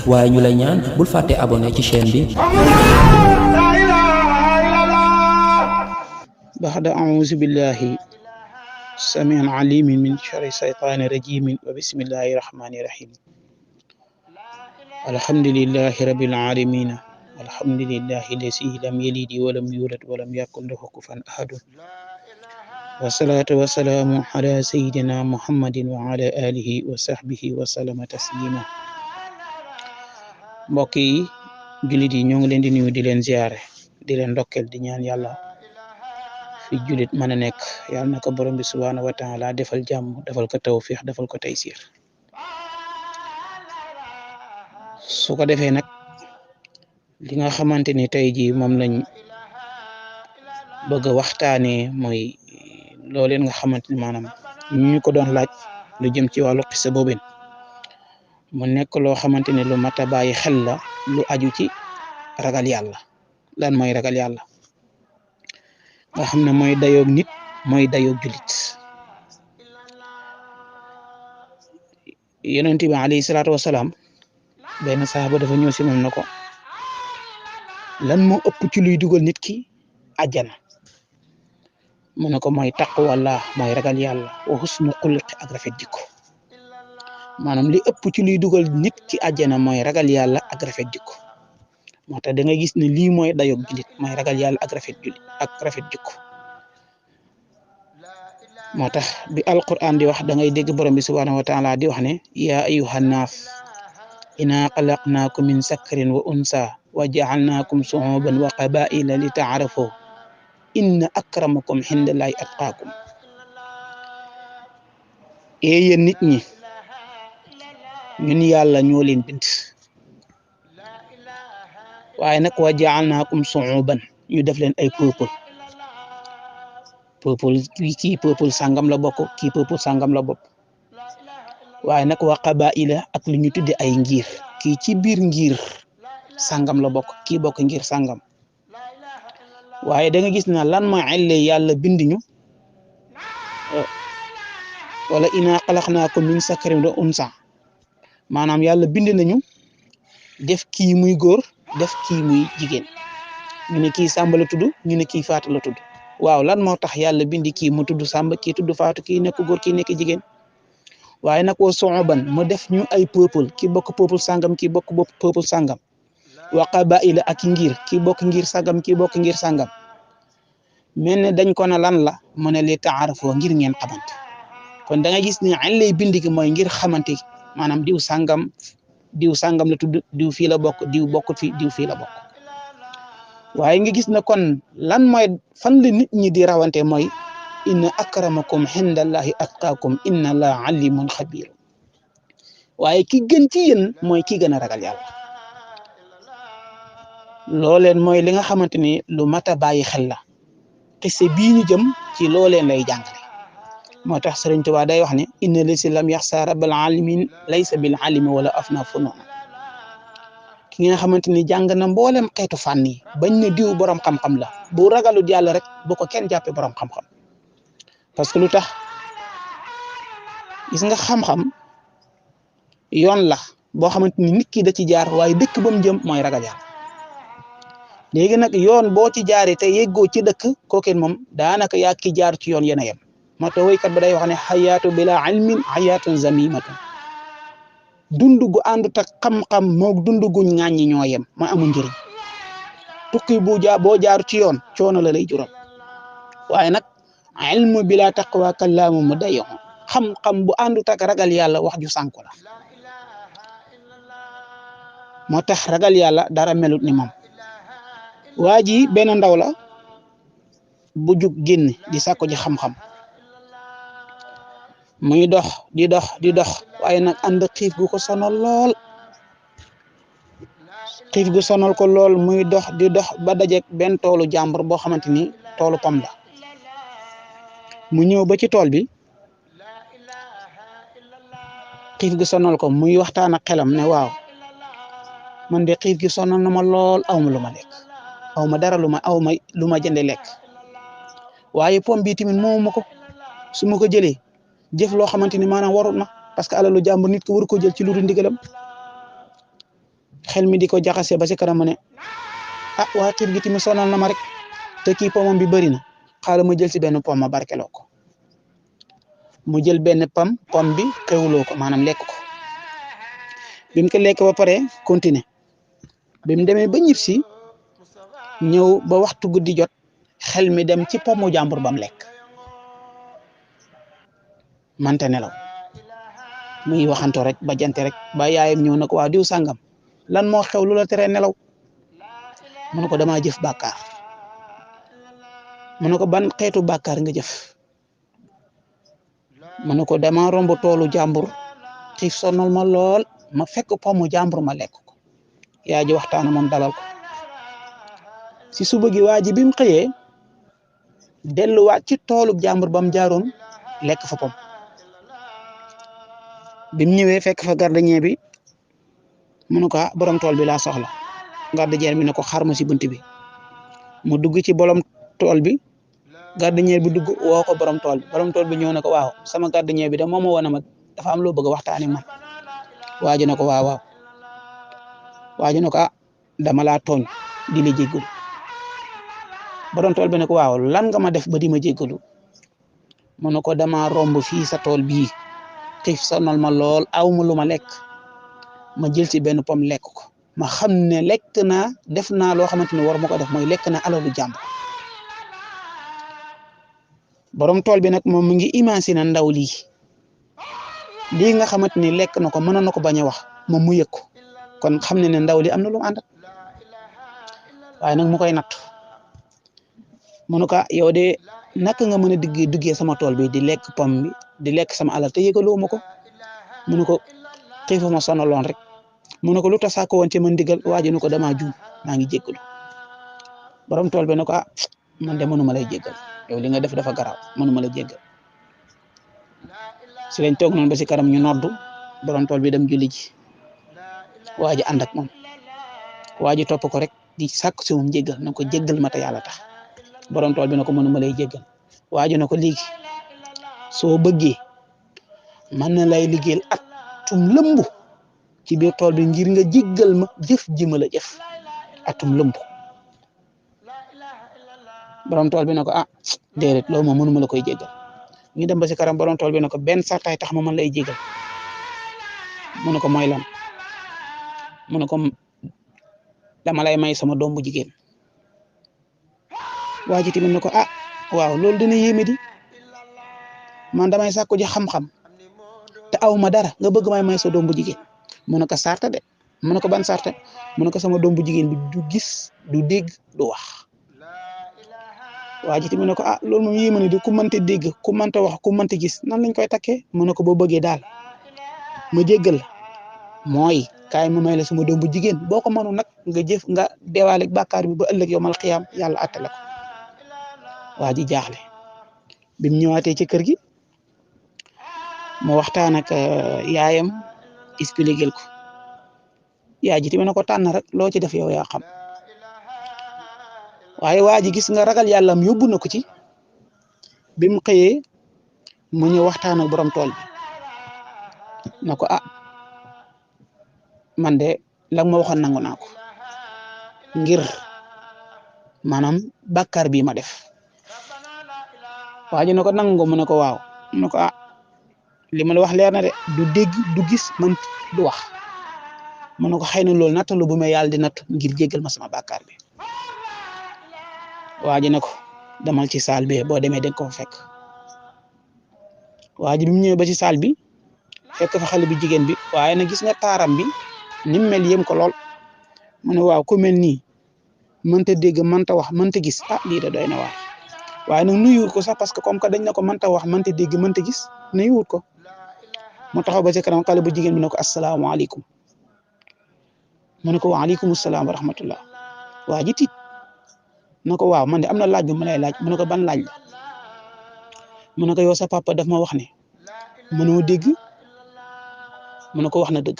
waaye ñu lay ñaan bul fàtte abonné ci chaîne bi. بعد أعوذ بالله السميع العليم من شر الشيطان الرجيم وبسم الله الرحمن الرحيم الحمد لله رب العالمين الحمد لله الذي لم يلد ولم يولد ولم يكن له كفوا أحد والصلاة والسلام على سيدنا محمد وعلى آله وصحبه وسلم تسليما mbokk yi jullit yi ñoo ngi leen di nuyu di leen ziare di leen ndokkel di ñaan yàlla fi jullit mën a nekk yàlla na ko borom bi subhaanahu wa taala defal jàmm defal ko tawfiix defal ko taysiir su ko defee nag li nga xamante ni tey jii moom lañ bëgg a waxtaanee mooy looleen nga xamante ni maanaam ñu ko doon laaj lu jëm ci wàllu xisa boobin mu nekk loo xamante ne lu mat a bàyyi xel la lu aju ci ragal yàlla lan mooy ragal yàlla nga xam ne mooy dayoog nit mooy dayoog julit yonent bi alayhi salaatu wasalaam benn saxaaba dafa ñëw si moom na ko lan moo ëpp ci luy dugal nit ki àjjana mu ne ko mooy taqwallah mooy ragal yàlla wa husnu xuluqi ak rafet jikko maanaam li ëpp ci luy dugal nit ki àjjana mooy ragal yàlla ak rafet jikko moo tax da ngay gis ne lii mooy dayoog julit mooy ragal yàlla ak rafet jikko moo tax bi alquran di wax da ngay dégg borom bi subhanahu wa taala di wax ne yaa ayyuhan naas inna xalaqnaakum min sakarin wa unsa wa jaalnaakum suuban wa qabaila li taarafu inna akramakum indallahi atqaakum yéen nit ñi ñun yàlla ñoo leen bind waaye nag wa jaalnaakum suuban ñu def leen ay peuple kii peuple sangam la bokk kii peuple sangam la bokk waaye nag wa qabaila ak lu ñu tudde ay ngir kii ci biir ngir sangam la bokk kii bokk ngir sangam waaye da nga gis na lan mooy elle yàlla bindiñu wala inna xalaqnaakum min sakarin wa unsa maanaam yàlla bind nañu def kii muy góor def kii muy jigéen ñu ne kii Samba la tudd ñu ne kii Faatu la tudd waaw lan moo tax yàlla bindi kii mu tudd Samba kii tudd Faatu kii nekk góor kii nekk jigéen waaye nag wa suuban mu def ñu ay peuple kii bokk peuple sangam kii bokk peuple sangam wa qabaila ak ngir kii bokk ngir sangam kii bokk ngir sangam mel ne dañ ko na lan la mu ne li taarafoo ngir ngeen xamante kon da nga gis ne añ lay bindi ki mooy ngir xamante maanaam diw sangam la tudd diw fii la bokk diw bokkut fi diw fii la bokk waaye nga gis na kon lan mooy fan la nit ñi di rawante mooy inna akramakum indallahi atqaakum inna allaha alimun xabir waaye ki gën ci yéen mooy ki gën a ragal yàlla looleen mooy li nga xamante ni lu mat a bàyyi xel la xise bii ñu jëm ci looleen lay jàngale moo tax Sëriñ Tuubaa day wax ne inna lasi lam yaxsa rabbal alamin laysa bil alimi wala afna funoona ki nga xamante ni jàng na mboolem xeetu fànn yi bañ na diw borom xam-xam la bu ragalut yàlla rek bu ko kenn jàppee borom xam-xam parce que lu tax gis nga xam-xam yoon la boo xamante ni nit ki da ci jaar waaye dëkk ba mu jëm mooy ragal yàlla léegi nag yoon boo ci jaaree te yeggoo ci dëkk kookeen moom daanaka yaa ki jaar ci yoon yéen a yem moo tax woykat ba day wax ne xayaatu bila ilmin xayaatun zamimatun dund gu àndut ak xam-xam moog dund guñ ŋàññi ñoo yem mooy amul njëriñ tukki boo jaaru ci yoon coono la lay jural waaye nag ilmu bila taqwa kallaamu mu dayo xam-xam bu àndut ak ragal yàlla wax ju sànku la moo tax ragal yàlla dara melut ni moom waa ji benn ndaw la bu jug génn di sàkku ji xam-xam muy dox di dox waaye nag ànd xiif gu ko sonal lool xiif gu sonal ko lool muy dox di dox ba dajeek benn toolu jàmbur boo xamante ni toolu pom la mu ñëw ba ci tool bi xiif gi sonal ko muy waxtaan ak xelam ne waaw man de xiif gi sonal na ma lool awma lu ma lekk awma dara lu ma jënde lekk waaye pom bi tamit moomu ko su ma ko jëlee jëf loo xamante ni maanaam warut na parce que alalu jàmbur nit ko waru ko jël ci lu dul ndigalam xel mi di ko jaxase ba si kanam mu ne ah waa xiir gi tamit sonal na ma rek te kii pomam bi bëri na xaaral ma jël si benn pom ma barkeloo ko mu jël benn pom bi xewloo ko maanaam lekk ko bi mu ko lekk ba pare continuer bi mu demee ba ñib si ñëw ba waxtu guddi jot xel mi dem ci pomu jàmbur bam lekk mante nelaw muy waxanto rek ba jante rek ba yaayam ñëw na ko waa diw sàngam lan moo xew lu la teree nelaw mu ne ko damaa jëf bàkkaar mu ne ko ban xeetu bàkkaar nga jëf mu ne ko dama romb toolu jàmbur xiif sonal ma lool ma fekk pomu jàmbur ma lekk ko yaa ji waxtaan moom dalal ko si suba gi waa ji bi mu xëyee delluwaat ci toolu jàmbur ba mu jaaroon lekk fa pom bi mu ñëwee fekk fa gardien bi mu ne ko borom tool bi laa soxla gardien bi ne ko xar ma si bunt bi mu dugg ci borom tool bi gardien bi dugg woo ko borom tool bi ñëw na ko waaw sama gardien bi da moom moo woon ma dafa am loo bëgg a waxtaanee man waa ji ne ko waaw waa ji ne ko dama laa tooñ di la jéggalu borom tool bi ne ko waaw lan nga ma def ba di ma jéggalu mu ne ko dama romb fii sa tool bii xiif sonal ma lool aw ma lu ma lekk ma jël ci benn pom lekk ko ma xam ne lekk naa def naa loo xamante ne war ma ko def mooy lekk naa alalu jàmbur borom tool bi nag moom mu ngi imaginer ndaw lii nga xamante ni lekk na ko mënoon na ko bañ a wax moom mu yëg ko kon xam ne ndaw li am na lu mu àndat waaye nag mu koy natt mu ne ko yow de naka nga mën a duggee sama tool bi di lekk pom bi di lekk sama alal te yëgaloo ma ko mu ne ko xiifu ma sonaloon rek mu ne ko lu tax saako woon ci man ndigal waaju ne ko damaa juum maa ngi jéggalu borom tool bi ne ko man de mënuma lay jéggal yow li nga def dafa garaaw mënuma la jéggal si lañ toog noonu ba si kanam ñu noddu borom tool bi dem julli ji waa ji ànd ak moom waa ji topp ko rek di sàkk si moom jéggal na ko jéggal ma te yàlla tax borom tool bi ne ko mënuma lay jéggal waa ji ne ko léegi soo bëggee mën na lay liggéeyal atum lëmb ci biir tool bi ngir nga jéggal ma jëf ji ma la jëf atum lëmb borom tool bi ne ko déedéet loolu moom mënuma la koy jéggal ñu dem ba si karam borom tool bi ne ko benn sartaay tax ma mën lay jéggal mu ne ko mooy lan mu ne ko dama lay may sama doom bu jigéen waa ji tamit ne ko waaw loolu dina yéeme di man damay sàkku ji xam-xam te aw ma dara nga bëgg may sa doom bu jigéen mu ne ko sarta de mu ne ko ban sarta mu ne ko sama doom bu jigéen bi du gis du dégg du wax waa ji tamit ne ko loolu moom yéeme na di ku mënta dégg ku mënta wax ku mënta gis nan lañ koy takkee mu ne ko boo bëggee daal ma jéggal mooy kaay ma may la sama doom bu jigéen boo ko mënu nag nga jëf nga deewaale bàkkaar bi ba ëllëg yowmal xiyaam yàlla àttale ko waa ji jaaxle bi mu ñëwaatee ci kër gi mu waxtaan ak yaayam expliquer ko yaay ji tamit na ko tànn rek loo ci def yow yaa xam waaye waa ji gis nga ragal yàlla am yóbbu na ko ci bi mu xëyee mu ñëw waxtaan ak borom tool bi na ko man de la ma waxoon nangu naa ko ngir maanaam bàkkaar bii ma def waa ji ne ko nangu nga mu ne ko waaw mu ne ko li ma la wax leer na de du dégg du gis man du wax mu ne ko xëy na loolu nattalu bu ma yàlla di natt ngir jéggal ma sama bàkkaar bi waa ji ne ko demal ci saal bi boo demee dégg ko fa fekk waa ji bi mu ñëwee ba ci saal bi fekk fa xale bi jigéen bi waaye nag gis nga taaram bi ni mu mel yëm ko lool mu ne waaw ku mel nii mënta dégg mënta wax mënta gis lii da doy na waar waaye nag nuyuwut ko sax parce que comme que dañ na ko mënta wax mënta dégg mënta gis nuyuwut ko mu taxaw ba ci kanam xale bu jigéen bi ne ko asalaamaaleykum mu ne ko waaleykum salaam wa rahmatullah waa ji tiit na ko waaw man de am na laaj bu ma lay laaj mu ne ko ban laaj la mu ne ko yow sa papa daf ma wax ne mënoo dégg mu ne ko wax na dëgg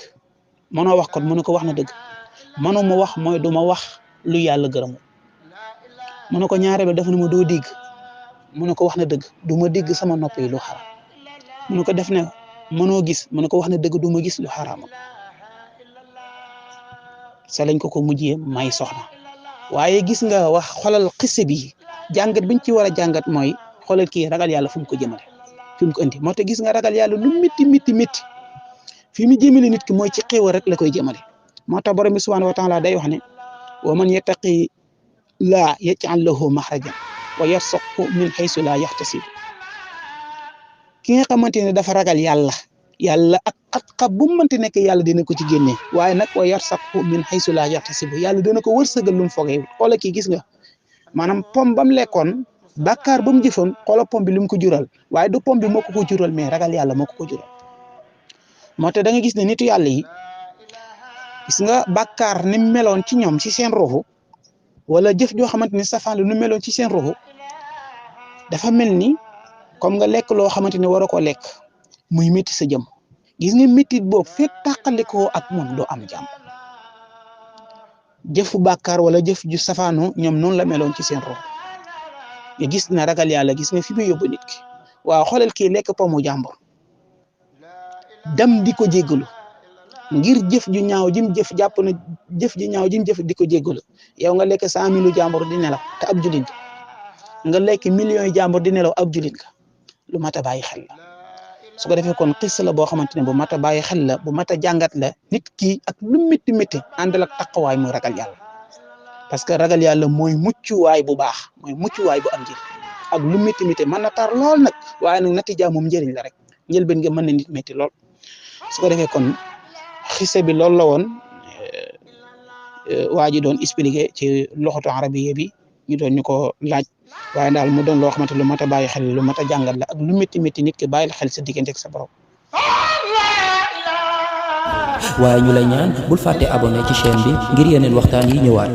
mënoo wax kon mu ne ko wax na dëgg mënoo ma wax mooy du ma wax lu yàlla gërëmu mu ne ko ñaareel ba def na ma doo dégg mu ne ko wax na dëgg du ma dégg sama nopp yi lu xaram mu ne ko def ne mënoo gis mu ne ko wax na dëgg du ma gis lu xaraam sa lañ ko mujjee may soxna waaye gis nga wax xoolal xisse bi jàngat biñ ci war a jàngat mooy xoolal kii ragal yàlla fu mu ko jëmale fi mu ko indi moo tax gis nga ragal yàlla lu métti fi mu jëmale nit ki mooy ci xéewal rek la koy jëmale moo tax borom bi subhanahu wa taala day wax ne wa man yattaqi laa yaj'al lahu maxrajan wa yarzuqhu min haysu laa yaxtasib ki nga xamante ne dafa ragal yàlla ak xat-xat bu mu mënti nekk yàlla dina ko ci génne waaye nag wa yarzuqhu min haysu laa yaxtasib yàlla dina ko wërsëgal lu mu foogee xoola kii gis nga maanaam pom ba mu lekkoon bàkkaar ba mu jëfoon xoola pom bi lu mu ko jural waaye du pom bi moo ko jural mais ragal yàlla moo ko jural moo tax da nga gis ne nitu yàlla yi gis nga bàkkaar ni meloon ci ñoom ci seen ruuxu wala jëf joo xamante ni safaan la nu meloon ci seen ruuxu dafa mel ni comme nga lekk loo xamante ni war a koo lekk muy métti sa jëm gis nga métti boobu fekk tàqalikoo ak moom doo am jàmm jëfu bàkkaar wala jëf ju safaano ñoom noonu la meloon ci seen ruux nga gis na ragal yàlla gis nga fi muy yóbbu nit ki waaw xoolal kii lekk pomu jàmbur dem di ko jéggalu ngir jëf ju ñaaw jim jëf jàpp na jëf ju ñaaw jim jëf di ko jéggalu yow nga lekk 100 000 jàmbur di nelaw te ab jullit nga lekk millions yi jàmbur di nelaw ab jullit nga lu mat a bàyyi xel la su ko defee kon xis la boo xamante ne bu mat a bàyyi xel la bu mat a jàngat la nit ki ak lu métti àndal ak taqawaay muy ragal yàlla parce que ragal yàlla mooy muccuwaay bu baax mooy muccuwaay bu am njëriñ ak lu métti mën na tar lool nag waaye nag natija moom njëriñ la rek njëlbeen nga mën na nit métti lool su ko defee kon xise bi loolu la woon waa ji doon expliqué ci loxatu arabiya bi ñu doon ñu ko laaj waaye daal mu doon loo xamante lu mat a bàyyi xel lu mat a jàngat la ak lu métti nit ki bàyyil xel sa diggante ak sa borom. waaye ñu lay ñaan bul fàtte abonné ci chaîne bi ngir yeneen waxtaan yi ñëwaat.